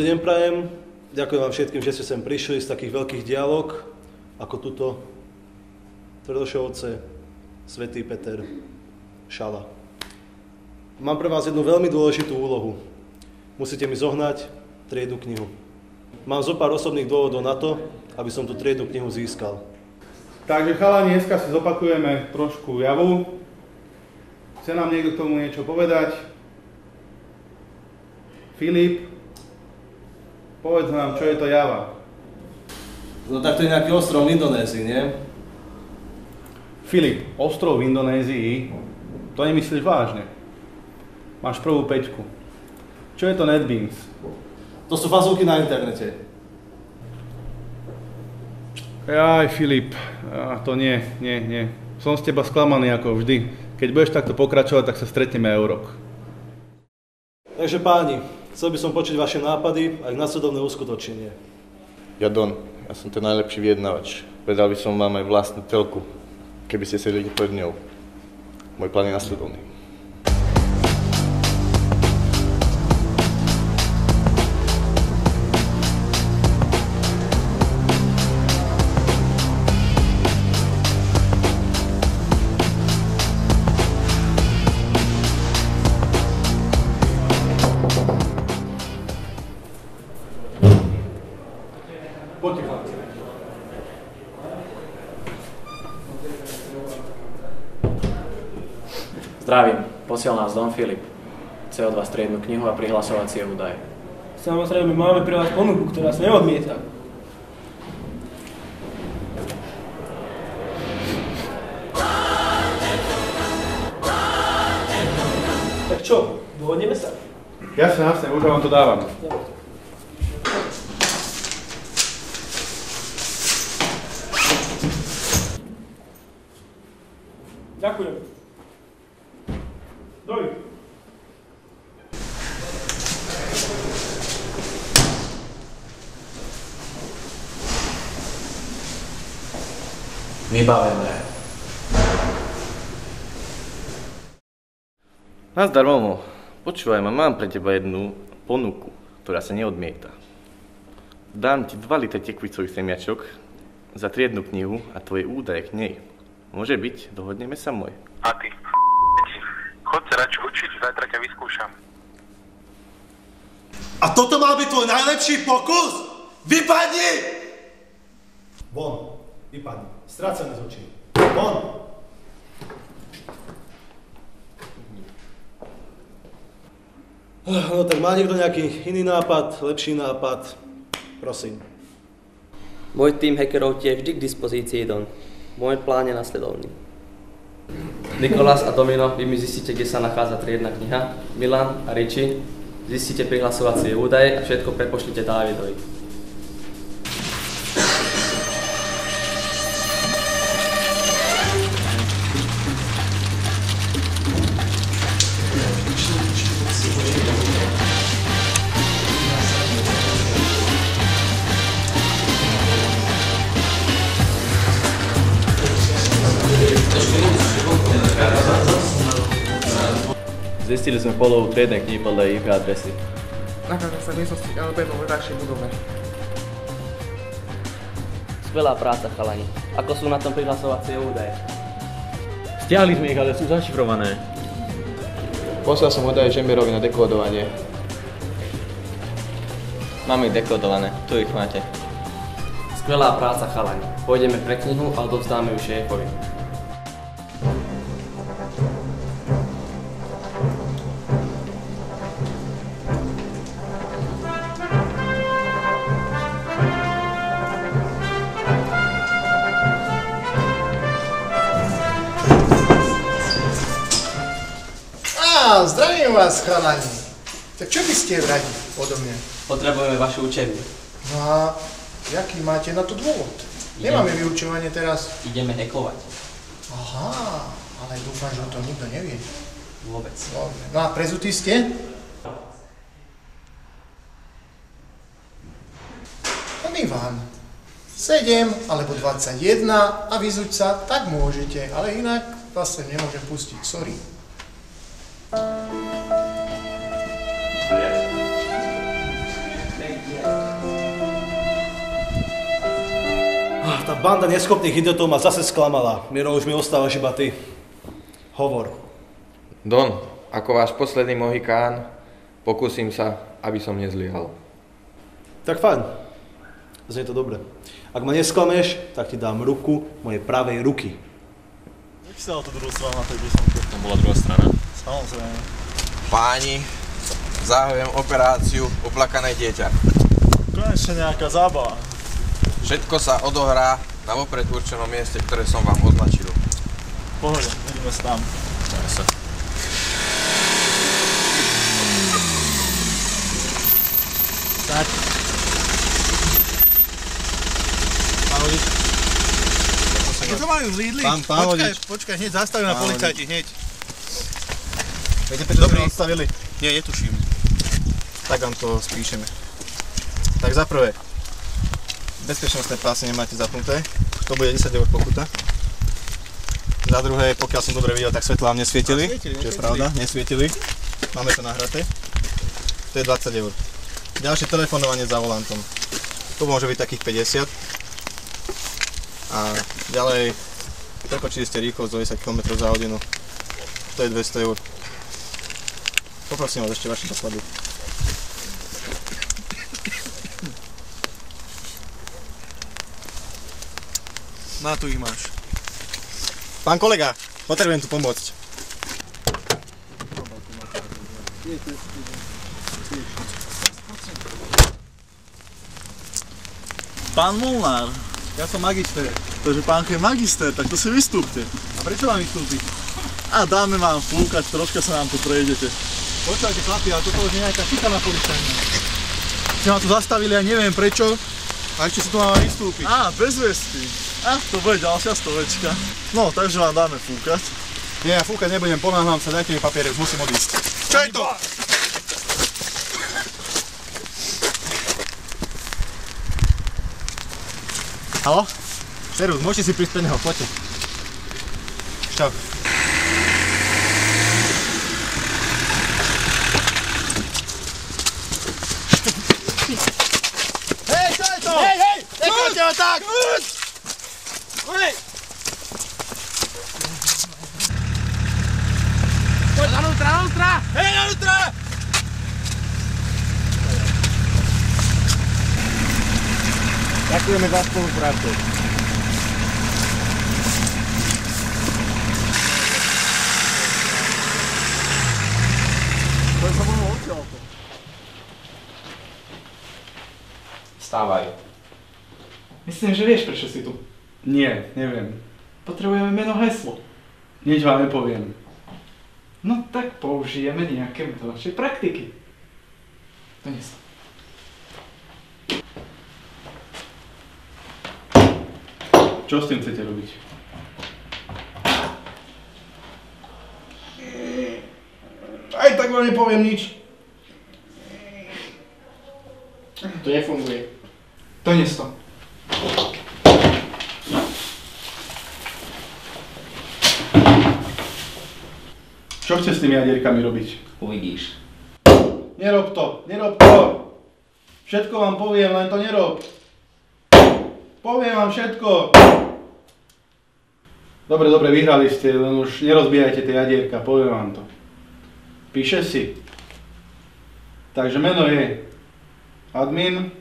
Dobrý deň prajem. Ďakujem vám všetkým, že ste sem prišli z takých veľkých dialog, ako tuto Tvrdošovce, Svätý Peter, Šala. Mám pre vás jednu veľmi dôležitú úlohu. Musíte mi zohnať triednu knihu. Mám zo pár osobných dôvodov na to, aby som tú triednu knihu získal. Takže chalani, dneska si zopakujeme trošku javu. Chce nám niekto k tomu niečo povedať? Filip, povedz nám, čo je to java. No tak to je nejaký ostrov v Indonézii, nie? Filip, ostrov v Indonézii? To nemyslíš vážne? Máš prvú 5. Čo je to NetBeans? To sú fazulky na internete. Jaj, Filip, to nie. Som z teba sklamaný ako vždy. Keď budeš takto pokračovať, tak sa stretneme aj o rok. Takže páni, chcel by som počuť vaše nápady a ich následovné uskutočnenie. Jadon, ja som ten najlepší vyjednávač. Predal by som vám aj vlastnú telku, keby ste sedeli pred ňou. Môj plán je nasledovný. Poďte, chlapci. Zdravím, posiel nás Don Filip. Chce od vás triednu knihu a prihlasovacie údaje. Samozrejme, máme pre vás ponuku, ktorá sa neodmieta. Tak čo, dohodneme sa? Jasne, už vám to dávam. Ďakujem. Doj. Vybavené. Nazdar, Momo. Počúvaj ma, mám pre teba jednu ponuku, ktorá sa neodmieta. Dám ti 2 litre tekvicových semiačok za triednu knihu a tvoje údaje k nej. Môže byť, dohodneme sa, môj. A ty, chod sa radšej učiť, zajtra ťa vyskúšam. A toto mal byť tvoj najlepší pokus? Vypadni! Von, vypadni. Strácame z očí. Von! No tak má niekto nejaký iný nápad, lepší nápad? Prosím. Môj tým hackerov ti je vždy k dispozícii, Don. Môj plán je nasledovný. Nikolás a Domino, vy mi zistíte, kde sa nachádza triedna kniha. Milan a Richie, zistíte prihlasovacie údaje a všetko prepošlite Dávidovi. Zistili sme polovu triednej knihy podľa IP adresy. Nachádza sa v miestnosti LB vo vedľajšej budove. Skvelá práca, chalani. Ako sú na tom prihlasovacie údaje? Stiahli sme ich, ale sú zašifrované. Poslal som údaje Žemberovi na dekódovanie. Máme ich dekodované, tu ich máte. Skvelá práca, chalani. Pôjdeme pre knihu a odovzdáme ju šéfovi. Zdravím vás, chalani. Tak čo by ste radi odo mňa? Potrebujeme vašu učebňu. No a jaký máte na to dôvod? Nemáme vyučovanie teraz. Ideme hackovať. Aha, ale dúfam, že o tom nikto nevie. Vôbec. Dobre. No a prezutí ste? On Ivan. 7 alebo 21 a vyzuť sa, tak môžete, ale inak vás sem nemôžem pustiť, sorry. Tá banda neschopných idiotov ma zase sklamala. Miro, už mi ostávaš iba ty. Hovor. Don, ako váš posledný mohikán, pokúsim sa, aby som nezlyhal. Tak fajn. Znie to dobre. Ak ma nesklameš, tak ti dám ruku mojej pravej ruky. Jak si dal tú druhú stranu na tej brúsonke? To bola druhá strana. Samozrejme. Páni, zahajujem operáciu Uplakané dieťa. Konečne nejaká zábava. Všetko sa odohrá na vopred určenom mieste, ktoré som vám označil. Pohode, ideme sa tam. Dáme sa. Tak. Pán vodič. Keď to majú v Lidli? Pán vodič. Počkaj, hneď zastavím na policajti, hneď. Viete, prečo Dobrý. sme odstavili? Nie, netuším. Tak vám to spíšeme. Tak za prvé, bezpečnostné pásy nemáte zapnuté, to bude 10 € pokuta. Za druhé, pokiaľ som dobre videl, tak svetla vám nesvietili, čo je pravda, nesvietili. Máme to nahraté. To je 20 €. Ďalšie telefonovanie za volantom. To môže byť takých 50. A ďalej, prekočili ste rýchlosť do 10 km za hodinu. To je 200 €. Poprosím vás ešte vaše doklady. Na tu ich máš. Pán kolega, potrebujem tu pomôcť. Pán Molnár. Ja som magister. Takže pánko je magister, tak to si vystúpte. A prečo mám vystúpiť? A dáme vám fúkať, troška sa nám tu prejdete. Počúvajte chlapi, ale toto už nie je nejaká šikana policajná. Ste ma tu zastavili, ja neviem prečo. A ešte si tu máme vystúpiť. Á, bez vesty. To bude ďalšia stovečka. No, takže vám dáme fúkať. Nie, ja fúkať nebudem, ponáhľam sa, dajte mi papiere, už musím odísť. Čo je to? Haló? Servus, môžete si prísť pre neho, poďte. Čau. Hej, čo je to? Hej! Nechoďte ho tak! Hej! Poď nanútra! Hej, nanútra! Ďakujeme za spoluprácu. To je sa bolo odtiaľto. Stávaj. Myslím, že vieš, prečo si tu. Nie, neviem. Potrebujeme meno heslo. Nič vám nepoviem. No tak použijeme nejaké metodové praktiky. Dones sa. Čo s tým chcete robiť? Aj tak vám nepoviem nič. To nefunguje. Dones to. Čo chce s tými jadierkami robiť? Uvidíš. Nerob to, nerob to! Všetko vám poviem, len to nerob. Poviem vám všetko. Dobre, vyhrali ste, len už nerozbíjajte tie jadierka, poviem vám to. Píše si. Takže meno je admin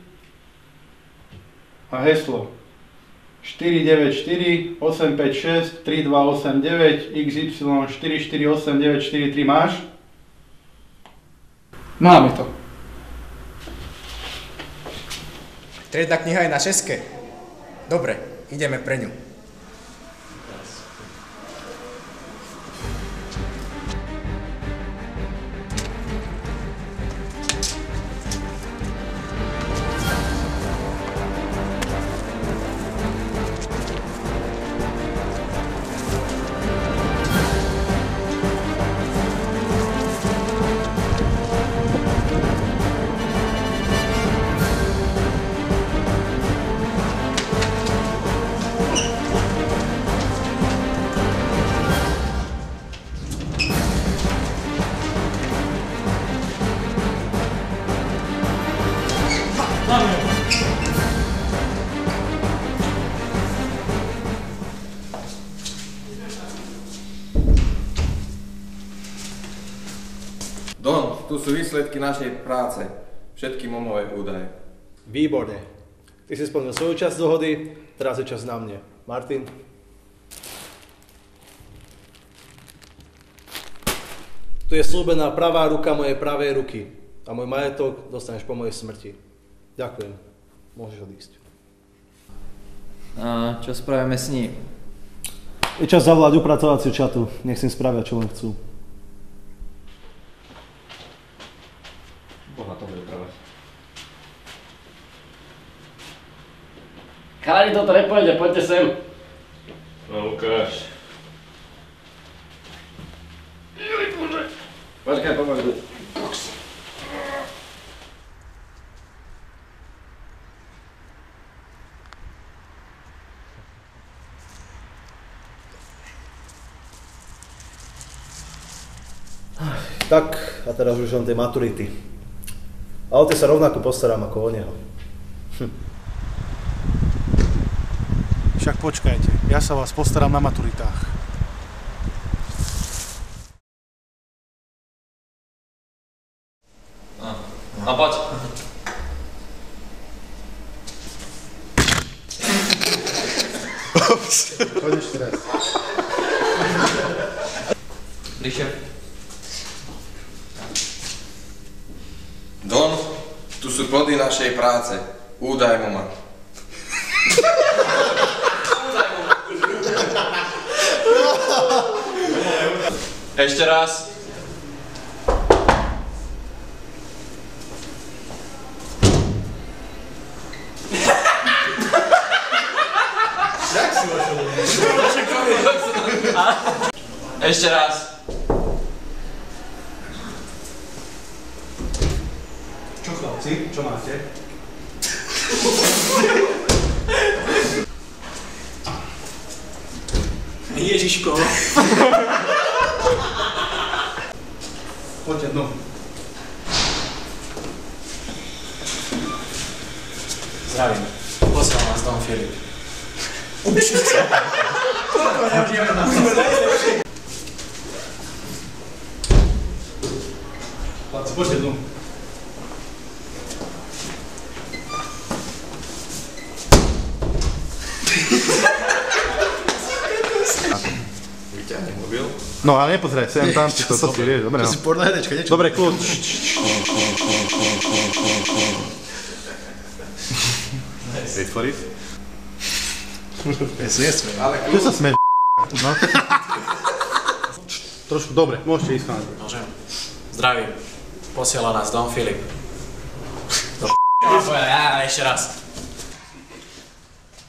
a heslo 494 856 3289 XY 448943. Máš? Máme to. Triedna kniha je na šeske. Dobre, ideme pre ňu. Don, tu sú výsledky našej práce. Všetky momové údaje. Výborne. Ty si splnil svoju časť dohody, teraz je čas na mne. Martin? Tu je slúbená pravá ruka mojej pravej ruky a môj majetok dostaneš po mojej smrti. Ďakujem. Môžeš odísť. A čo spravíme s ním? Je čas zavolať upratovaciu čatu. Nech si spravia, čo len chcú. Boha to bude trvať. Chalani, toto nepôjde, poďte sem. No ukáž. Joj, bože. Počkaj, pomaly. Tak, a teraz už len tej maturity. A o tie sa rovnako postarám ako o neho. Však počkajte, ja sa vás postaram na maturitách. No poď. Poď ešte raz. Ríšer. Don, tu sú plody našej práce. Údaj mu ma. Ešte raz. Ešte raz. Čo chlapci? Čo máte? Ježiško. Poďte dnu. Zdravím. Posielal nás Don Filip. Chlapci, poďte dnu. Vyťahni mobil. No ale nepozeraj, sem tam, to si vieš, dobre no. To si porná hedečka, niečo? Dobre, kľud. Wait for it. Ja si nesmiem. Čo sa smeš, no? Trošku, dobre, môžete ísť chalani. Môžem. Zdravím. Posielal nás Don Filip. Ja, ešte raz.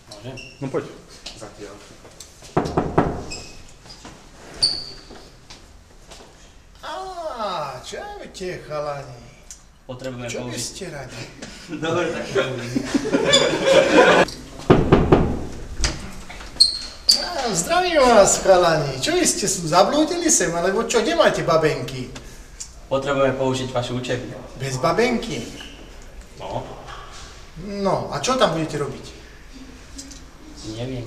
Môžem? No poď. Zatiaľ. Čaute, chalani. Potrebujeme Čo by použiť. ste radi? Dobre, tak použiť. Zdravím vás, chalani. Čo vy ste zablúdili sem, alebo čo? Kde máte babenky? Potrebujeme použiť vašu učebňu. Bez babenky? No. No, a čo tam budete robiť? Neviem.